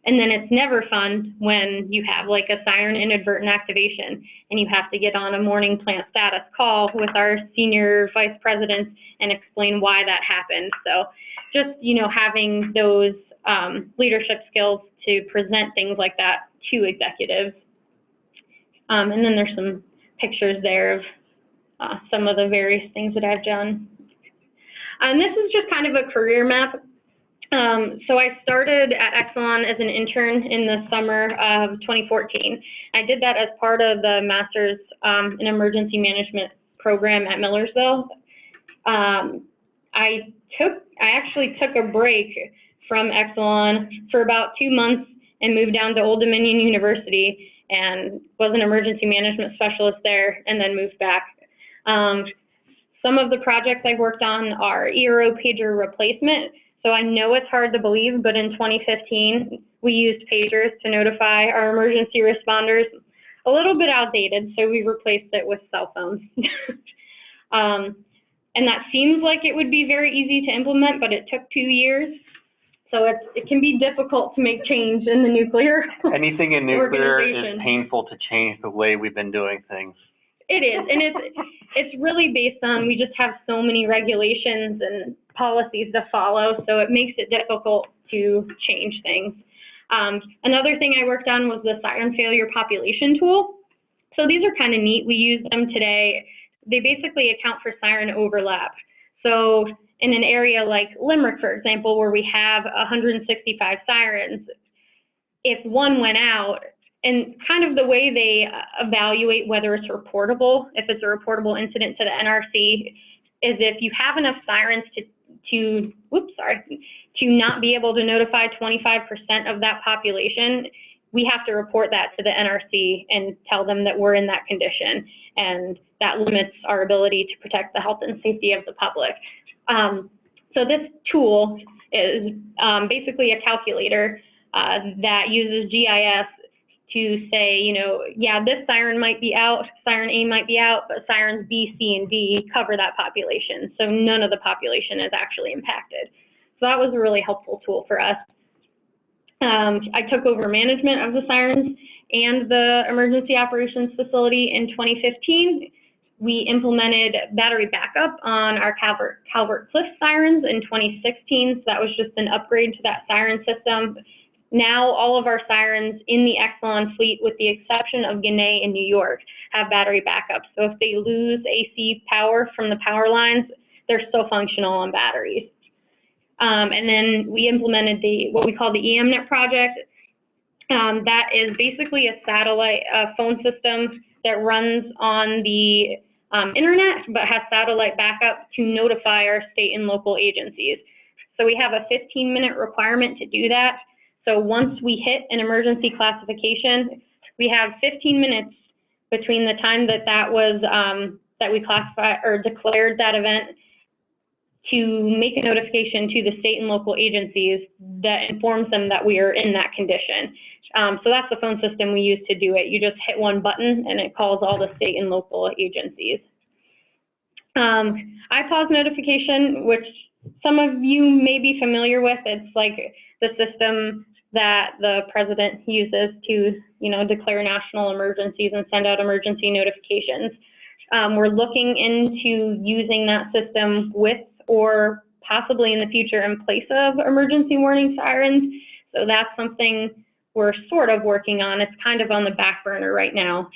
And then it's never fun when you have like a siren inadvertent activation and you have to get on a morning plant status call with our senior vice presidents and explain why that happened. So just, having those leadership skills to present things like that to executives. And then there's some pictures there of some of the various things that I've done. And this is just kind of a career map. So I started at Exelon as an intern in the summer of 2014. I did that as part of the Master's in Emergency Management program at Millersville. I actually took a break from Exelon for about 2 months and moved down to Old Dominion University and was an emergency management specialist there and then moved back. Some of the projects I've worked on are ERO pager replacement. So I know it's hard to believe, but in 2015, we used pagers to notify our emergency responders. A little bit outdated, so we replaced it with cell phones. And that seems like it would be very easy to implement, but it took 2 years. So it can be difficult to make change in the nuclear Anything in nuclear is painful to change the way we've been doing things. It is, and it's really based on, we just have so many regulations and policies to follow, so it makes it difficult to change things. Another thing I worked on was the siren failure population tool. So these are kind of neat. We use them today. They basically account for siren overlap. So in an area like Limerick, for example, where we have 165 sirens, if one went out, and kind of the way they evaluate whether it's reportable, if it's a reportable incident to the NRC, is if you have enough sirens to not be able to notify 25% of that population, we have to report that to the NRC and tell them that we're in that condition, and that limits our ability to protect the health and safety of the public. So this tool is basically a calculator that uses GIS to say, yeah, this siren might be out, siren A might be out, but sirens B, C, and D cover that population. So none of the population is actually impacted. So that was a really helpful tool for us. I took over management of the sirens and the emergency operations facility in 2015. We implemented battery backup on our Calvert Cliff sirens in 2016. So that was just an upgrade to that siren system. Now all of our sirens in the Exelon fleet, with the exception of Gannett and New York, have battery backup. So if they lose AC power from the power lines, they're still functional on batteries. And then we implemented what we call the EMNet project. That is basically a satellite phone system that runs on the internet, but has satellite backup to notify our state and local agencies. So we have a 15-minute requirement to do that. So once we hit an emergency classification, we have 15 minutes between the time that that we classified or declared that event to make a notification to the state and local agencies that informs them that we are in that condition. So that's the phone system we use to do it. You just hit one button and it calls all the state and local agencies. IPAWS notification, which some of you may be familiar with. It's like the system that the president uses to, declare national emergencies and send out emergency notifications. We're looking into using that system with or possibly in the future in place of emergency warning sirens. So that's something we're sort of working on. It's kind of on the back burner right now.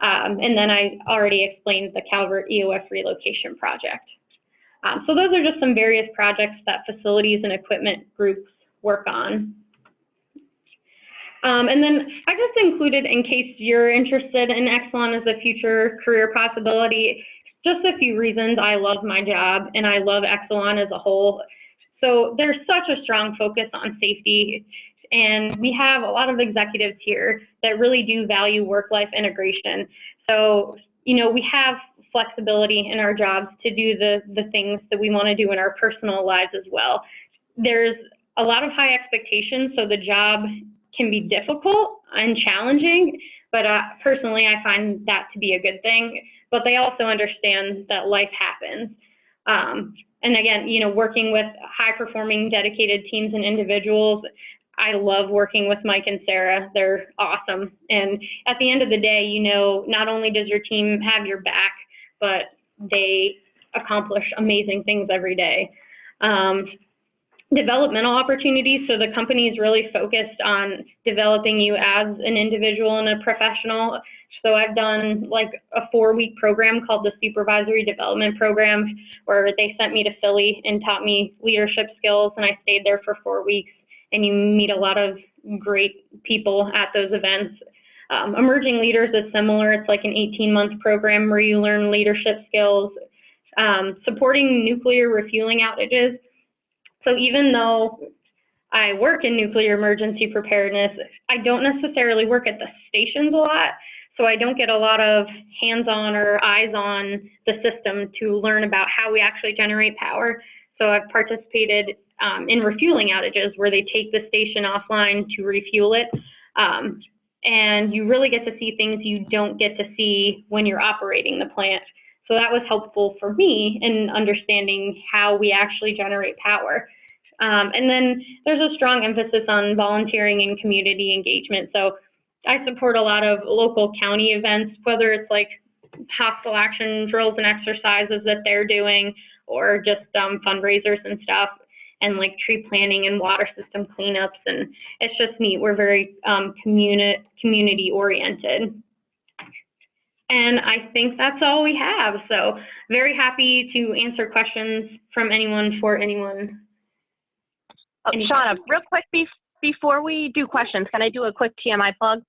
And then I already explained the Calvert EOF relocation project. So those are just some various projects that facilities and equipment groups work on. And then I just included, in case you're interested in Exelon as a future career possibility, just a few reasons I love my job and I love Exelon as a whole. So there's such a strong focus on safety, and we have a lot of executives here that really do value work-life integration. So, we have flexibility in our jobs to do the things that we want to do in our personal lives as well. There's a lot of high expectations, so the job can be difficult and challenging, but personally I find that to be a good thing. But they also understand that life happens. And again, working with high-performing, dedicated teams and individuals, I love working with Mike and Sarah. They're awesome. And at the end of the day, not only does your team have your back, but they accomplish amazing things every day. Developmental opportunities. So the company is really focused on developing you as an individual and a professional. So I've done like a 4-week program called the Supervisory Development Program, where they sent me to Philly and taught me leadership skills, and I stayed there for 4 weeks. And you meet a lot of great people at those events. Emerging Leaders is similar. It's like an 18-month program where you learn leadership skills. Supporting nuclear refueling outages. So even though I work in nuclear emergency preparedness, I don't necessarily work at the stations a lot. So I don't get a lot of hands-on or eyes-on the system to learn about how we actually generate power. So I've participated in refueling outages where they take the station offline to refuel it. And you really get to see things you don't get to see when you're operating the plant. So that was helpful for me in understanding how we actually generate power. And then there's a strong emphasis on volunteering and community engagement. So I support a lot of local county events, whether it's like hostile action drills and exercises that they're doing, or just fundraisers and stuff, and like tree planting and water system cleanups. And it's just neat. We're very community oriented. And I think that's all we have. So very happy to answer questions from anyone for anyone. Oh, Shauna, real quick before we do questions, can I do a quick TMI plug?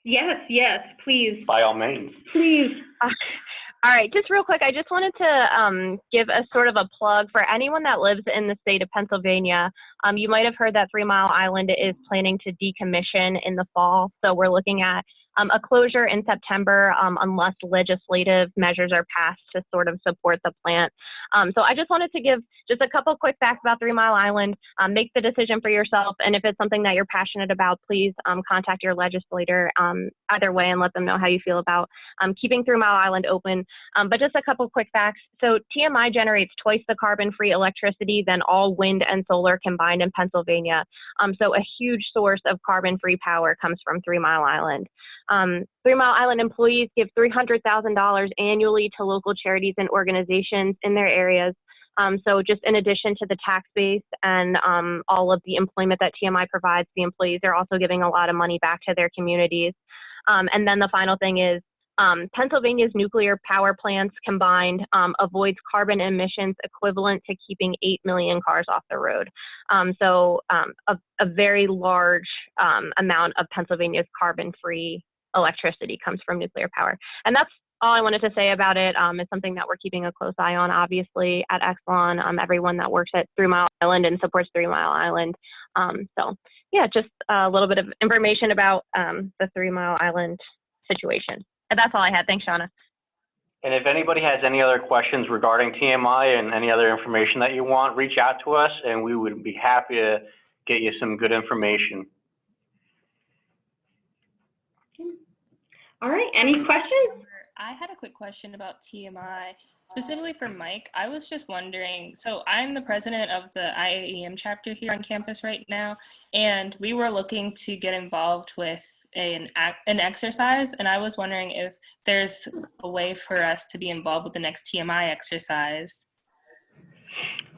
Yes, please. By all means. Please. All right, just real quick, I just wanted to give a sort of a plug for anyone that lives in the state of Pennsylvania. You might have heard that 3 Mile Island is planning to decommission in the fall. So we're looking at a closure in September unless legislative measures are passed to sort of support the plant. So I just wanted to give just a couple quick facts about 3 Mile Island. Make the decision for yourself, and if it's something that you're passionate about, please contact your legislator either way and let them know how you feel about keeping 3 Mile Island open. But just a couple quick facts. So TMI generates twice the carbon-free electricity than all wind and solar combined in Pennsylvania. So a huge source of carbon-free power comes from 3 Mile Island. 3 Mile Island employees give $300,000 annually to local charities and organizations in their areas. So just in addition to the tax base and all of the employment that TMI provides the employees, they're also giving a lot of money back to their communities. And then the final thing is Pennsylvania's nuclear power plants combined avoids carbon emissions equivalent to keeping 8 million cars off the road. So a very large amount of Pennsylvania's carbon-free electricity comes from nuclear power. And that's all I wanted to say about it. It's something that we're keeping a close eye on, obviously, at Exelon, everyone that works at 3 Mile Island and supports 3 Mile Island. So yeah, just a little bit of information about the 3 Mile Island situation. And that's all I had. Thanks, Shauna. And if anybody has any other questions regarding TMI and any other information that you want, reach out to us and we would be happy to get you some good information. All right, any questions? I had a quick question about TMI, specifically for Mike. I was just wondering, so I'm the president of the IAEM chapter here on campus right now, and we were looking to get involved with an exercise, and I was wondering if there's a way for us to be involved with the next TMI exercise.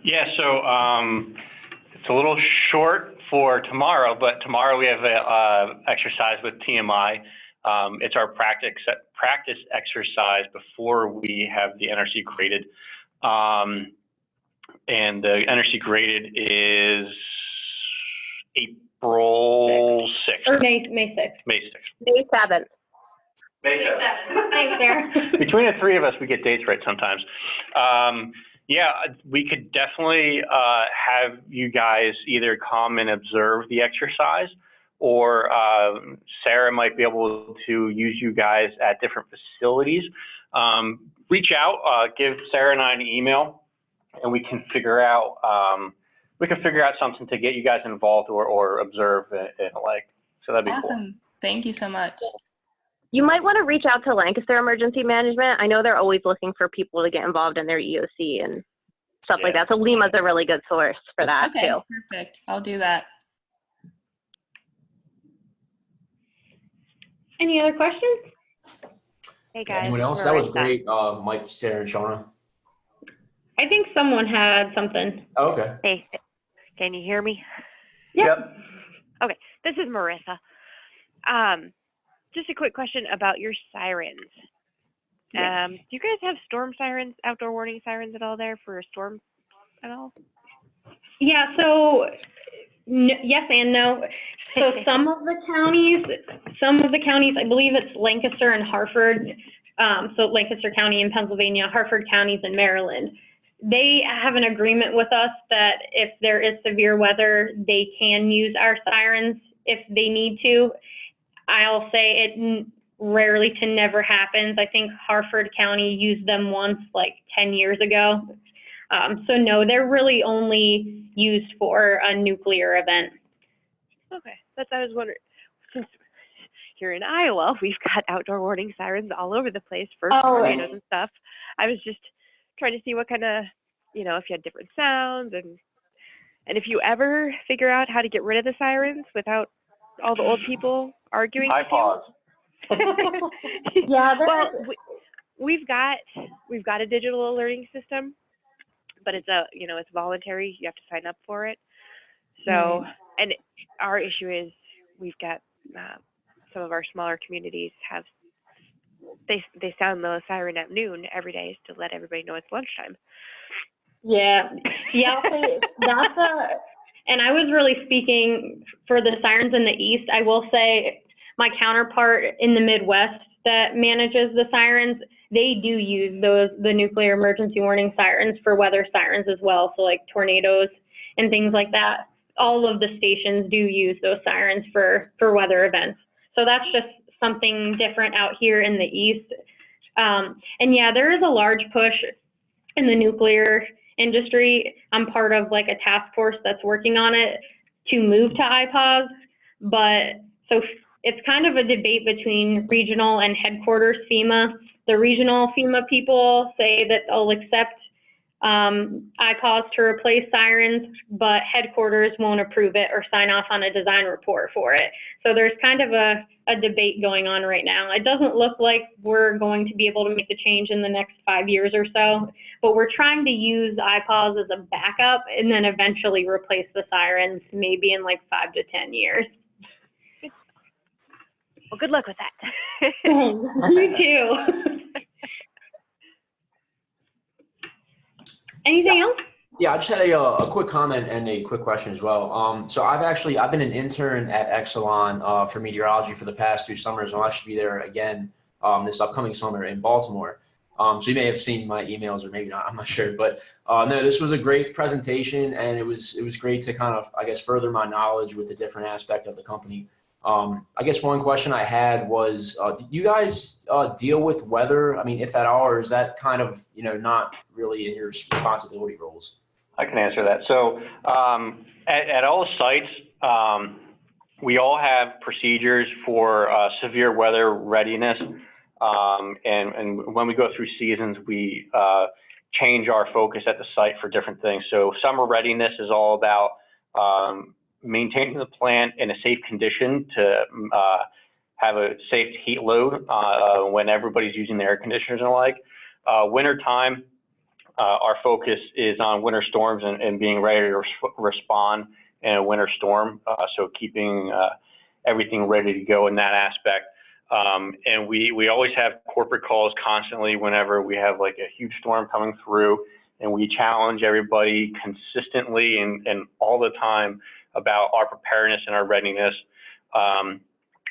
Yeah, so it's a little short for tomorrow, but tomorrow we have an exercise with TMI. It's our practice exercise before we have the NRC graded. And the NRC graded is April 6th. Or May 6th. May 6th. May 7th. May 7th. Thanks, Sarah. Between the three of us, we get dates right sometimes. Yeah, we could definitely have you guys either come and observe the exercise, or Sarah might be able to use you guys at different facilities. Reach out, give Sarah and I an email, and we can figure out something to get you guys involved or observe and like. So that'd be awesome. Cool. Thank you so much. You might want to reach out to Lancaster Emergency Management. I know they're always looking for people to get involved in their EOC and stuff like that. So Lima's a really good source for that too. Perfect. I'll do that. Any other questions? Hey guys. Anyone else? That was great, Mike, Sarah, and Shauna. I think someone had something. Oh, okay. Hey, can you hear me? Yep. Okay, this is Marissa. Just a quick question about your sirens. Yeah. Do you guys have storm sirens, outdoor warning sirens at all there for a storm at all? Yeah, so yes and no. So some of the counties, I believe it's Lancaster and Harford, so Lancaster County in Pennsylvania, Harford counties in Maryland, they have an agreement with us that if there is severe weather, they can use our sirens if they need to. I'll say it rarely to never happens. I think Harford County used them once, like 10 years ago. So no, they're really only used for a nuclear event. Okay, that's what I was wondering. Since here in Iowa, we've got outdoor warning sirens all over the place for tornadoes and stuff. I was just trying to see what kind of, if you had different sounds and if you ever figure out how to get rid of the sirens without all the old people arguing. I pause. Yeah. Well, we've got a digital alerting system, but it's it's voluntary. You have to sign up for it. So, and our issue is we've got some of our smaller communities have they sound the siren at noon every day to let everybody know it's lunchtime. Yeah. That's and I was really speaking for the sirens in the East. I will say my counterpart in the Midwest that manages the sirens, they do use the nuclear emergency warning sirens for weather sirens as well. So like tornadoes and things like that. All of the stations do use those sirens for weather events. So that's just something different out here in the East. And yeah, there is a large push in the nuclear industry. I'm part of like a task force that's working on it to move to IPAWS, but so it's kind of a debate between regional and headquarters FEMA. The regional FEMA people say that they'll accept IPAWS to replace sirens, but headquarters won't approve it or sign off on a design report for it. So there's kind of a debate going on right now. It doesn't look like we're going to be able to make the change in the next 5 years or so, but we're trying to use IPAWS as a backup and then eventually replace the sirens maybe in like 5 to 10 years. Well, good luck with that. You too. Anything else? Yeah, I just had a quick comment and a quick question as well. So I've been an intern at Exelon for meteorology for the past 2 summers. I'll actually be there again this upcoming summer in Baltimore. So you may have seen my emails or maybe not, I'm not sure. But no, this was a great presentation, and it was great to kind of, I guess, further my knowledge with a different aspect of the company. I guess one question I had was, do you guys deal with weather? I mean, if at all, or is that kind of, not really in your responsibility roles? I can answer that. So at all the sites, we all have procedures for severe weather readiness. And when we go through seasons, we change our focus at the site for different things. So summer readiness is all about maintaining the plant in a safe condition to have a safe heat load when everybody's using the air conditioners and the like. Winter time, our focus is on winter storms and being ready to respond in a winter storm. So keeping everything ready to go in that aspect. And we always have corporate calls constantly whenever we have like a huge storm coming through, and we challenge everybody consistently and all the time about our preparedness and our readiness.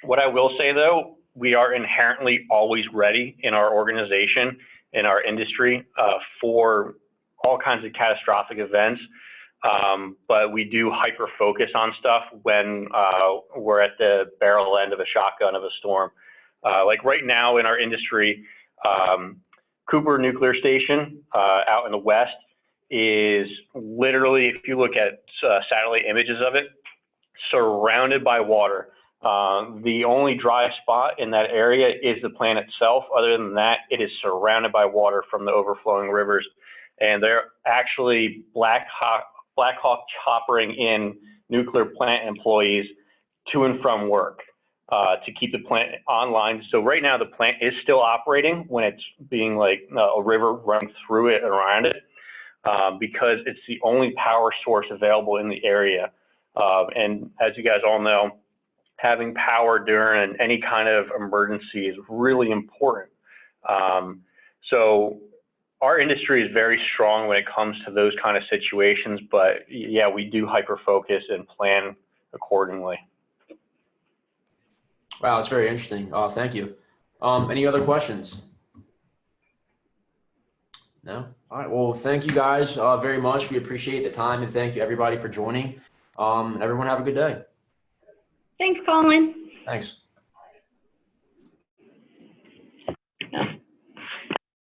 What I will say though, we are inherently always ready in our organization, in our industry, for all kinds of catastrophic events. But we do hyper focus on stuff when we're at the barrel end of a shotgun of a storm. Like right now in our industry, Cooper Nuclear Station out in the west is literally, if you look at satellite images of it, surrounded by water. The only dry spot in that area is the plant itself. Other than that, it is surrounded by water from the overflowing rivers. And they're actually Black Hawk choppering in nuclear plant employees to and from work to keep the plant online. So right now the plant is still operating when it's being like a river running through it and around it, because it's the only power source available in the area. And as you guys all know, having power during any kind of emergency is really important. So our industry is very strong when it comes to those kind of situations, but yeah, we do hyper focus and plan accordingly. Wow, it's very interesting. Thank you. Any other questions? No? All right. Well, thank you guys very much. We appreciate the time, and thank you everybody for joining. Everyone have a good day. Thanks, Colin. Thanks.